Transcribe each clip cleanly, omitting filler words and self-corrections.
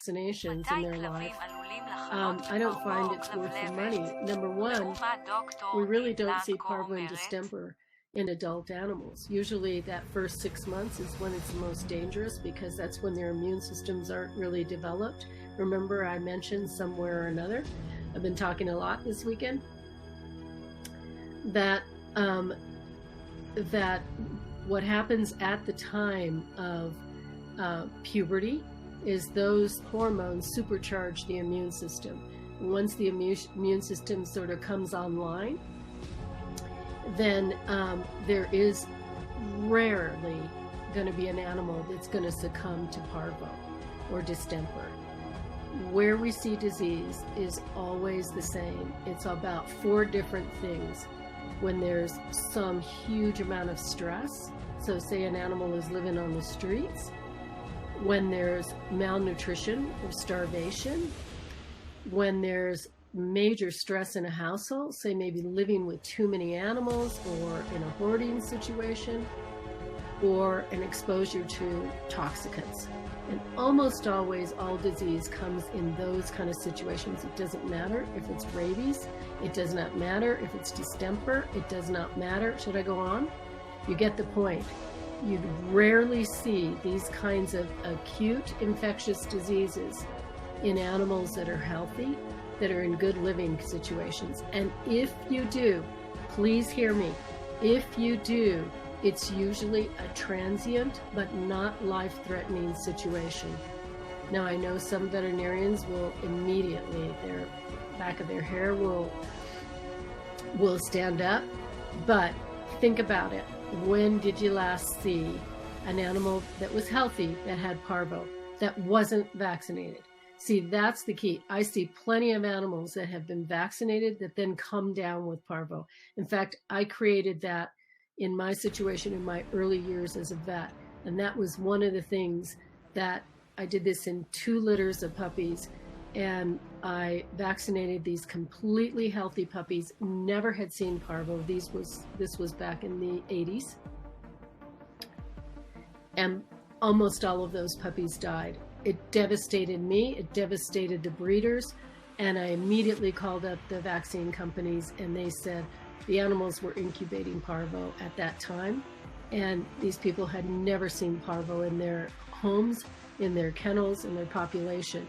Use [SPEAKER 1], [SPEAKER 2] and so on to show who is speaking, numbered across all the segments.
[SPEAKER 1] vaccinations in their life, I don't find it's worth the money. Number one, we really don't see parvo and distemper in adult animals. Usually that first 6 months is when it's the most dangerous because that's when their immune systems aren't really developed. Remember I mentioned somewhere or another, I've been talking a lot this weekend, that that what happens at the time of puberty is those hormones supercharge the immune system. Once the immune system sort of comes online, then there is rarely going to be an animal that's going to succumb to parvo or distemper. Where we see disease is always the same. It's about 4 different things. When there's some huge amount of stress, so say an animal is living on the streets, when there's malnutrition or starvation, when there's major stress in a household, say maybe living with too many animals or in a hoarding situation, or an exposure to toxicants. And almost always all disease comes in those kind of situations. It doesn't matter if it's rabies, it does not matter if it's distemper, it does not matter. Should I go on? You get the point. You rarely see these kinds of acute infectious diseases in animals that are healthy, that are in good living situations. And if you do, please hear me, if you do, it's usually a transient but not life-threatening situation. Now I know some veterinarians will immediately, their back of their hair will stand up, but think about it. When did you last see an animal that was healthy that had parvo, that wasn't vaccinated? See, that's the key. I see plenty of animals that have been vaccinated that then come down with parvo. In fact, I created that in my situation in my early years as a vet. And that was one of the things that I did this in 2 litters of puppies, and I vaccinated these completely healthy puppies, never had seen parvo. This was back in the 80s. And almost all of those puppies died. It devastated me, it devastated the breeders, and I immediately called up the vaccine companies, and they said the animals were incubating parvo at that time, and these people had never seen parvo in their homes, in their kennels, in their population.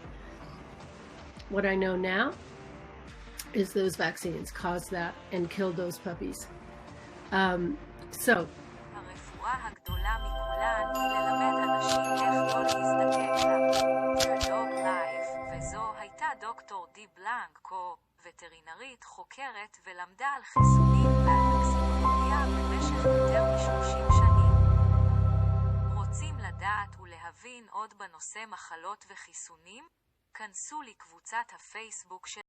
[SPEAKER 1] What I know now is those vaccines caused that and killed those puppies.
[SPEAKER 2] הרפואה הגדולה מכולן היא ללמד אנשים איך לא להזדקק לה. זה דוג לייף, וזו הייתה דוקטור די בלנקו, וטרינרית חוקרת ולמדה על חיסונים ועל טוקסיקולוגיה במשך יותר מ-30 שנים. רוצים לדעת ולהבין עוד בנושא מחלות וחיסונים? כנסו לקבוצת הפייסבוק של